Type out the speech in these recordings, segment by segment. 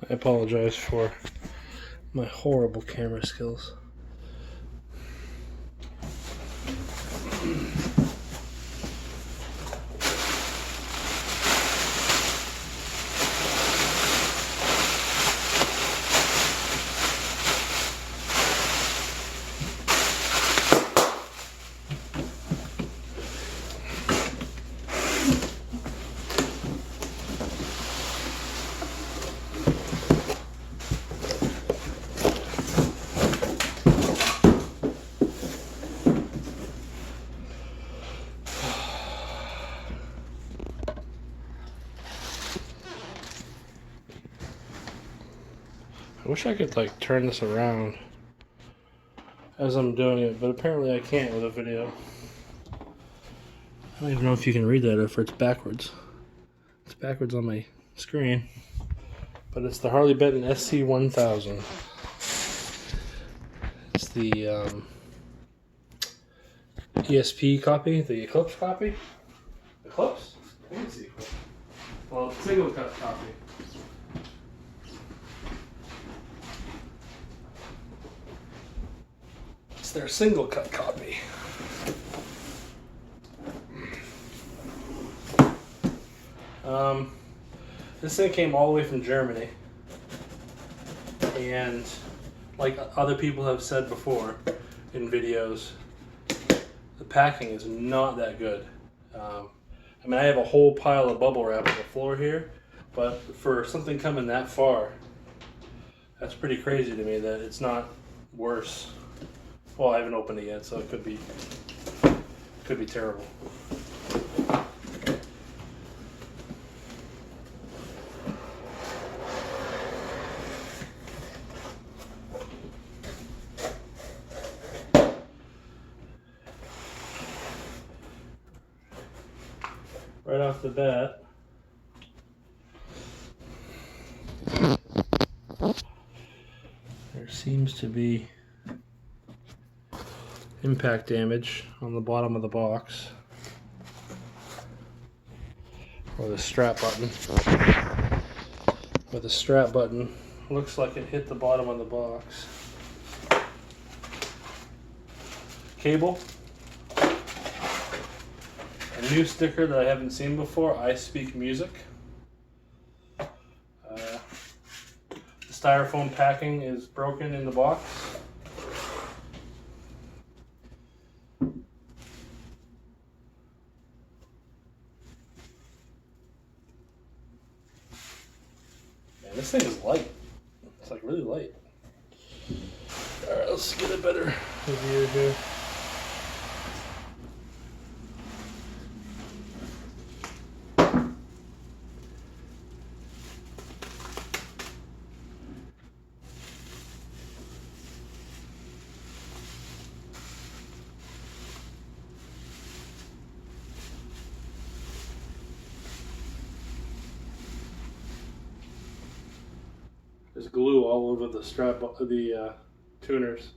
I apologize for my horrible camera skills. I wish I could like turn this around as I'm doing it, but apparently I can't with a video. I don't even know if you can read that if it's backwards. It's backwards on my screen, but it's the Harley Benton SC1000. It's the ESP copy, the Eclipse copy. Eclipse? I think it's the Eclipse. Well, single cut copy. It's their single cut copy. This thing came all the way from Germany, and like other people have said before in videos, the packing is not that good. I mean, I have a whole pile of bubble wrap on the floor here, but for something coming that far, that's pretty crazy to me that it's not worse. Well, I haven't opened it yet, so it could be terrible. Right off the bat, there seems to be impact damage on the bottom of the box, or the strap button. But the strap button looks like it hit the bottom of the box. Cable. A new sticker that I haven't seen before, I Speak Music. The styrofoam packing is broken in the box. Man, this thing is light. It's like really light. Alright, let's get a better view here. There's glue all over the strap of the tuners.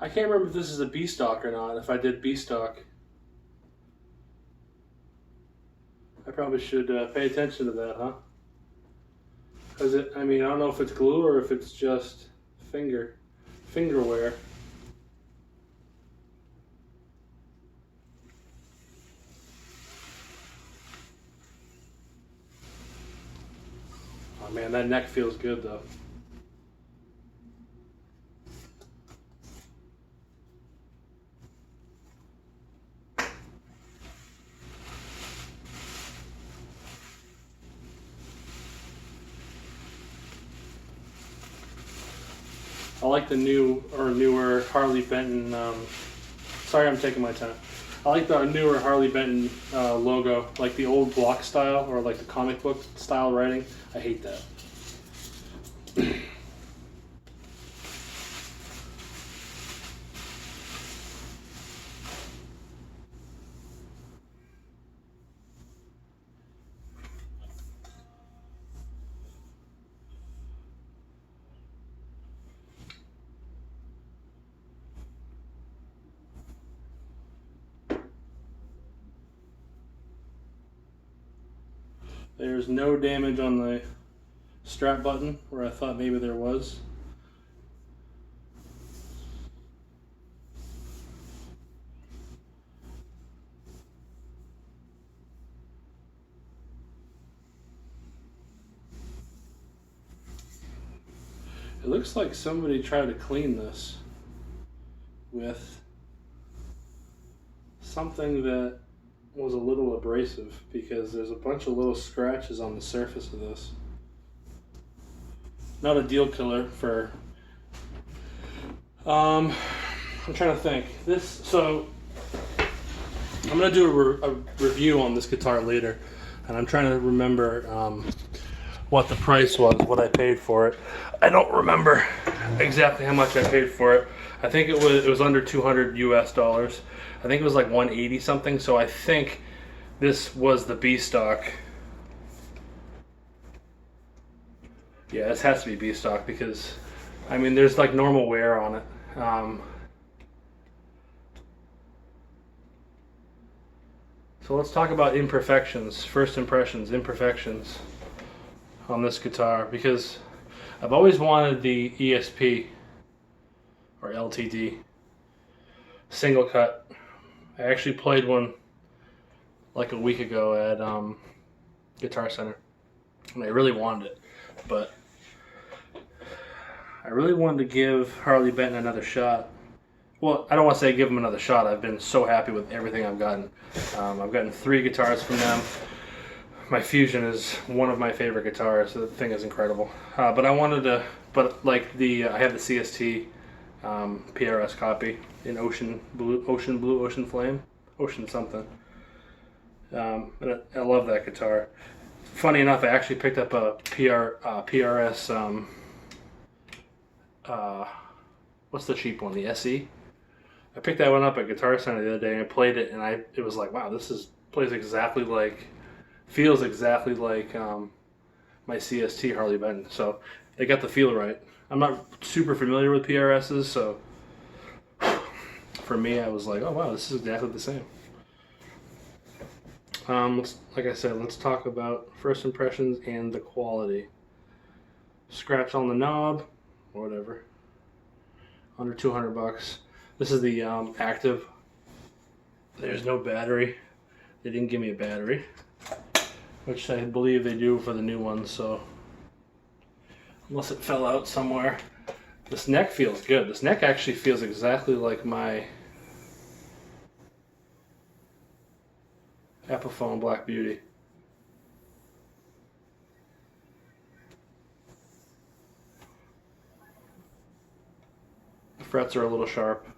I can't remember if this is a B stock or not. If I did B stock, I probably should pay attention to that, huh? Because I mean, I don't know if it's glue or if it's just finger wear. Oh man, that neck feels good though. I like the newer Harley Benton. Sorry, I'm taking my time. I like the newer Harley Benton logo, like the old block style or like the comic book style writing. I hate that. There's no damage on the strap button where I thought maybe there was. It looks like somebody tried to clean this with something that was a little abrasive, because there's a bunch of little scratches on the surface of this. Not a deal killer for I'm trying to think. So I'm gonna do a review on this guitar later, and I'm trying to remember what the price was, what I paid for it. I don't remember exactly how much I paid for it. I think it was under $200 US. I think it was like 180 something. So I think this was the B stock. Yeah, this has to be B stock, because I mean there's like normal wear on it. So let's talk about imperfections, first impressions, imperfections on this guitar, because I've always wanted the ESP or LTD single cut. I actually played one like a week ago at Guitar Center, and I really wanted it, but I really wanted to give Harley Benton another shot. Well, I don't want to say give them another shot. I've been so happy with everything I've gotten. I've gotten 3 guitars from them. My Fusion is one of my favorite guitars. The thing is incredible. But I wanted to, I have the CST PRS copy in Ocean Blue, Ocean Flame, Ocean something. And I love that guitar. Funny enough, I actually picked up a PRS. What's the cheap one? The SE. I picked that one up at Guitar Center the other day, and I played it, and it was like, wow, plays exactly like, feels exactly like my CST Harley Benton. So they got the feel right. I'm not super familiar with PRSs, so for me, I was like, oh wow, this is exactly the same. Like I said, let's talk about first impressions and the quality. Scratch on the knob, or whatever. Under 200 bucks. This is the active. There's no battery. They didn't give me a battery, which I believe they do for the new ones, so unless it fell out somewhere. This neck feels good. This neck actually feels exactly like my Epiphone Black Beauty. The frets are a little sharp.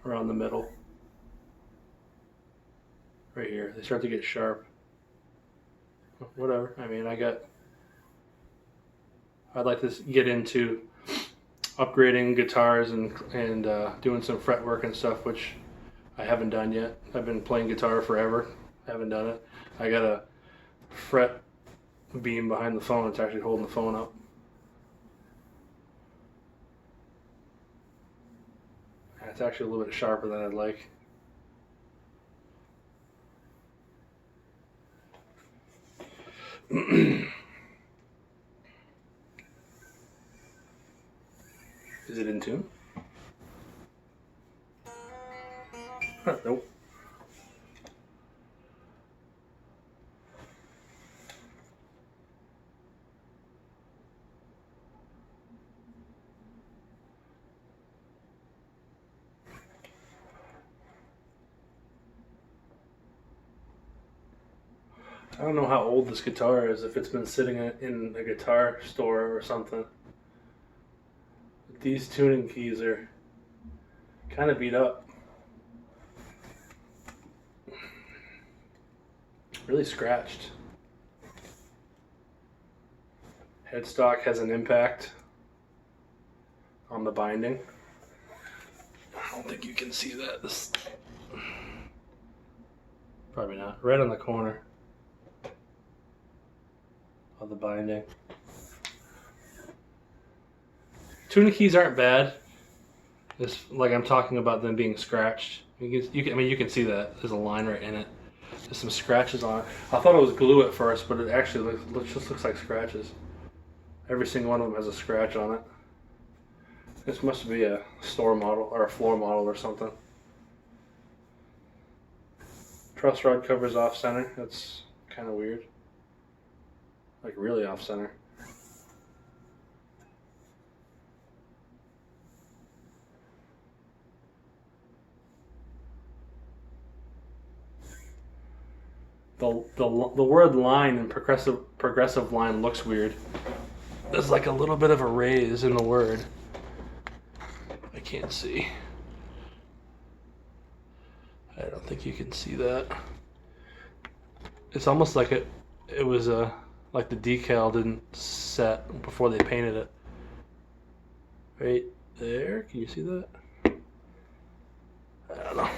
Around the middle. Right here. They start to get sharp. Whatever. I mean, I'd like to get into upgrading guitars and doing some fret work and stuff, which I haven't done yet. I've been playing guitar forever. I haven't done it. I got a fret beam behind the phone. It's actually holding the phone up. It's actually a little bit sharper than I'd like. Is it in tune? Nope. I don't know how old this guitar is, if it's been sitting in a guitar store or something. These tuning keys are kind of beat up. Really scratched. Headstock has an impact on the binding. I don't think you can see that. Probably not. Right on the corner of the binding. Tuning keys aren't bad. It's like I'm talking about them being scratched. You can see that there's a line right in it. There's some scratches on it. I thought it was glue at first, but it actually just looks like scratches. Every single one of them has a scratch on it. This must be a store model or a floor model or something. Truss rod covers off center. That's kind of weird. Like really off center. The word line and progressive line looks weird. There's like a little bit of a raise in the word. I can't see. I don't think you can see that. It's almost like it was like the decal didn't set before they painted it. Right there, can you see that? I don't know.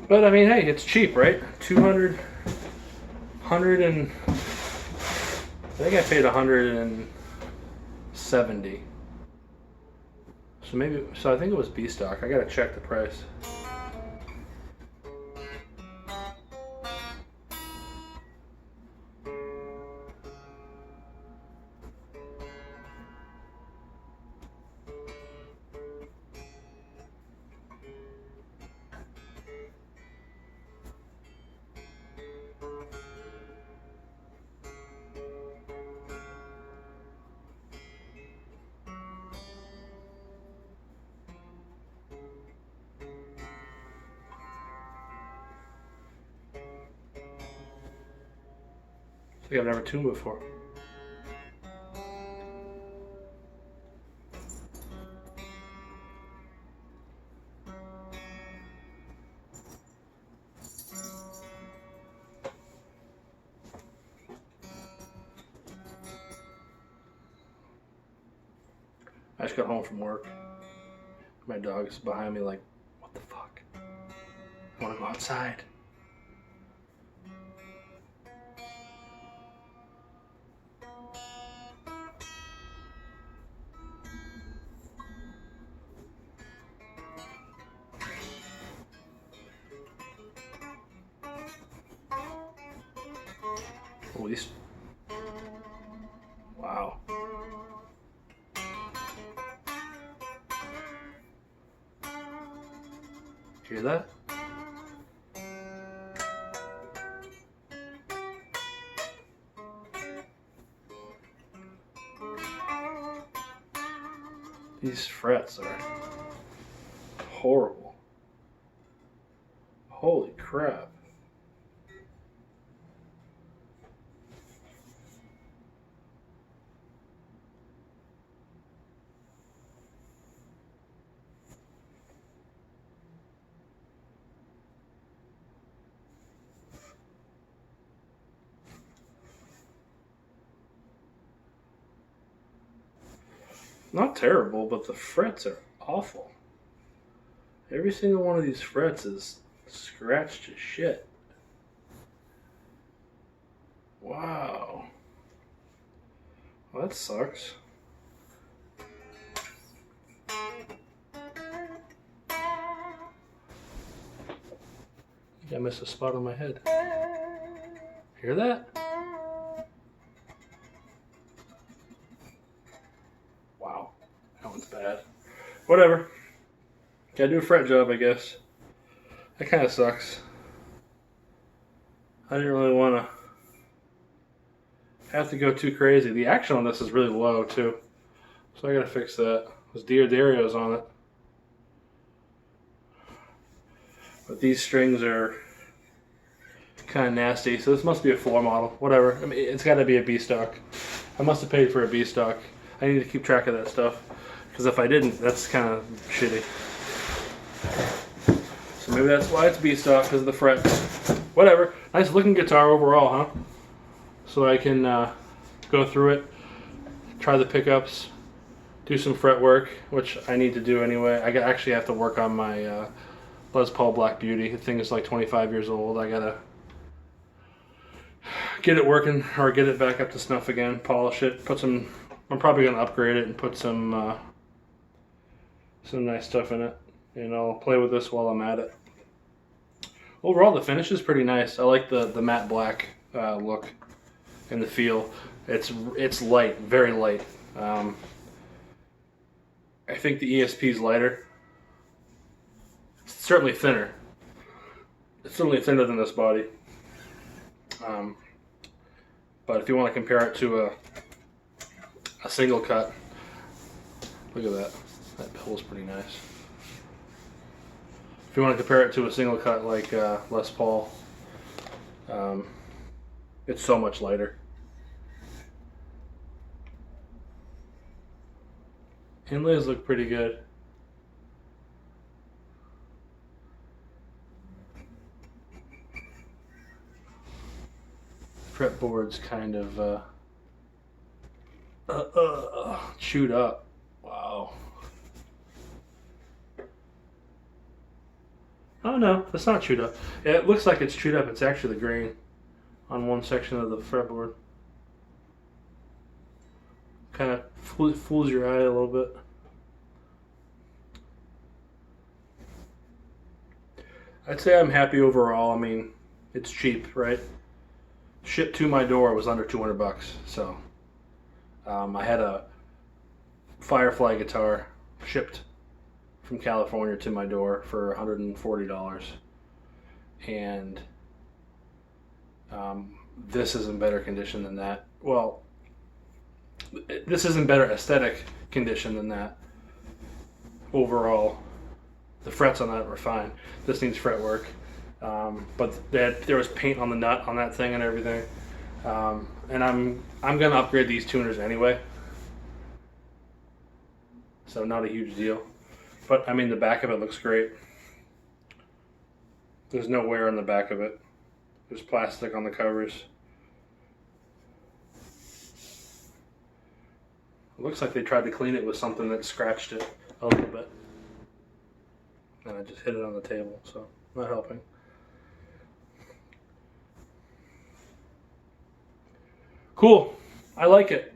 But I mean, hey, it's cheap, right? 200, 100 and I think I paid 170. So I think it was B stock. I gotta check the price. I think I've never tuned before. I just got home from work. My dog is behind me like, what the fuck? I want to go outside. At least. Wow. Hear that? These frets are horrible. Holy crap. Not terrible, but the frets are awful. Every single one of these frets is scratched to shit. Wow. Well, that sucks. I think I missed a spot on my head. Hear that? Wow, that one's bad. Whatever. Gotta do a fret job, I guess. That kind of sucks. I didn't really want to have to go too crazy. The action on this is really low, too. So I gotta fix that. There's Diodario's on it. But these strings are kind of nasty, so this must be a floor model. Whatever. I mean, it's got to be a B stock. I must have paid for a B stock. I need to keep track of that stuff, because if I didn't, that's kind of shitty. So maybe that's why it's B stock, because of the frets. Whatever. Nice looking guitar overall, huh? So I can go through it, try the pickups, do some fret work, which I need to do anyway. I actually have to work on my Les Paul Black Beauty. The thing is like 25 years old. I gotta get it working, or get it back up to snuff again, polish it, put some, I'm probably gonna upgrade it and put some nice stuff in it. and I'll play with this while I'm at it. Overall, the finish is pretty nice. I like the matte black look and the feel. It's light, very light. I think the ESP is lighter. It's certainly thinner. It's certainly thinner than this body. But if you want to compare it to a single cut, look at that. That pillow's pretty nice. If you want to compare it to a single cut like Les Paul, it's so much lighter. Inlays look pretty good. Fretboard's kind of chewed up. Wow. Oh no, it's not chewed up. It looks like it's chewed up. It's actually the grain on one section of the fretboard. Kind of fools your eye a little bit. I'd say I'm happy overall. I mean, it's cheap, right? Shipped to my door was under 200 bucks. So I had a Firefly guitar shipped from California to my door for $140, and this is in better condition than that. Well, this is in better aesthetic condition than that. Overall, the frets on that were fine. This needs fret work, but there was paint on the nut on that thing and everything. And I'm gonna upgrade these tuners anyway, so not a huge deal. But I mean, the back of it looks great. There's no wear on the back of it. There's plastic on the covers. It looks like they tried to clean it with something that scratched it a little bit. And I just hit it on the table, so not helping. Cool. I like it.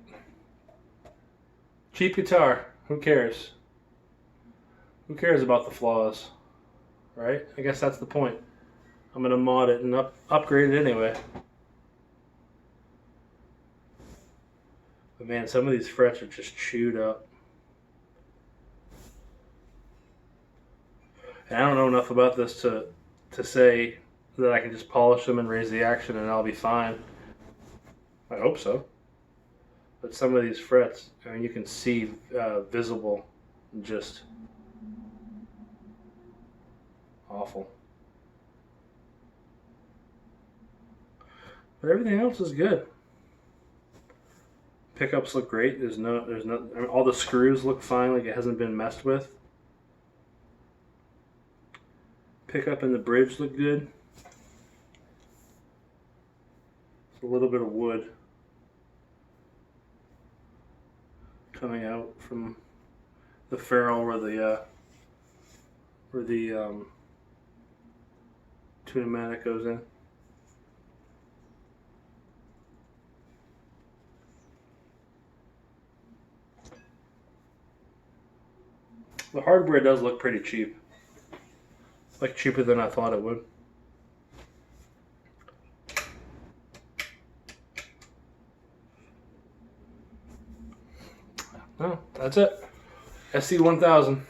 Cheap guitar. Who cares? Who cares about the flaws? Right? I guess that's the point. I'm going to mod it and upgrade it anyway. But man, some of these frets are just chewed up. And I don't know enough about this to say that I can just polish them and raise the action and I'll be fine. I hope so. But some of these frets, I mean, you can see visible, just awful. But everything else is good. Pickups look great. There's no, I mean, all the screws look fine, like it hasn't been messed with. Pickup and the bridge look good. It's a little bit of wood coming out from the ferrule where the tune-o-matic goes in. The hardware does look pretty cheap. Like cheaper than I thought it would. No, that's it. SC1000.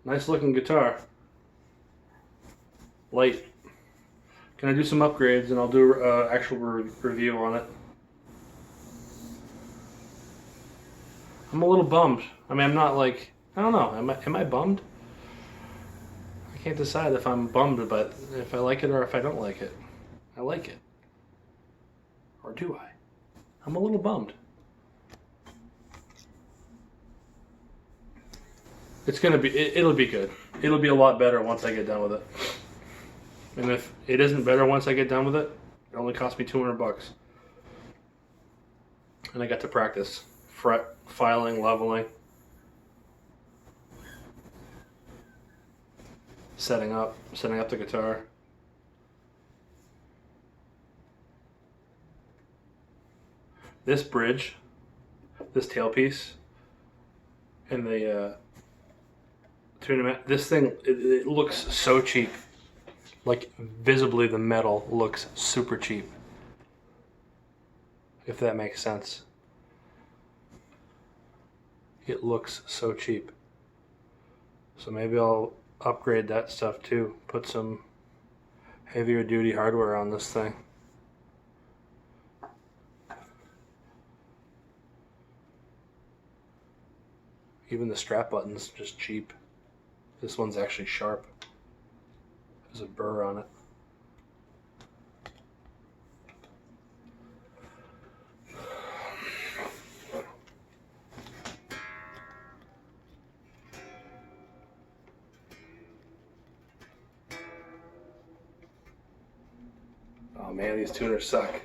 Nice looking guitar. Light. Can I do some upgrades and I'll do actual review on it. I'm a little bummed. I mean, I'm not like, I don't know, am I bummed? I can't decide if I'm bummed, but if I like it or if I don't like it. I like it. Or do I? I'm a little bummed. It's gonna be, it'll be good. It'll be a lot better once I get done with it. And if it isn't better once I get done with it, it only cost me 200 bucks. And I got to practice fret, filing, leveling, setting up the guitar. This bridge, this tailpiece, and the This thing, it looks so cheap. Like, visibly the metal looks super cheap. If that makes sense. It looks so cheap. So maybe I'll upgrade that stuff too. Put some heavier duty hardware on this thing. Even the strap button's just cheap. This one's actually sharp. There's a burr on it. Oh man, these tuners suck.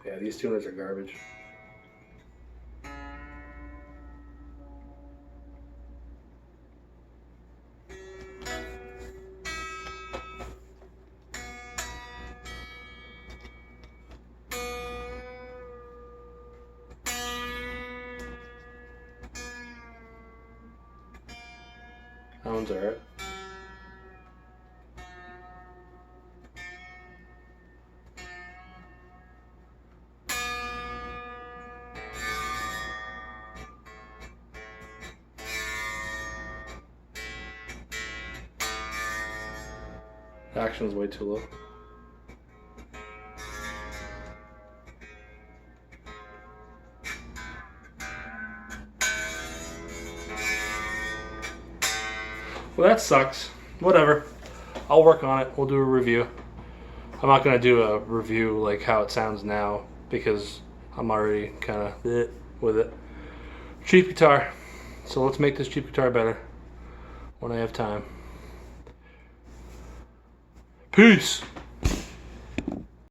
Yeah, these tuners are garbage. That one's alright. The action is way too low. Well, that sucks. Whatever. I'll work on it. We'll do a review. I'm not going to do a review like how it sounds now because I'm already kind of with it. Cheap guitar. So let's make this cheap guitar better when I have time. Peace.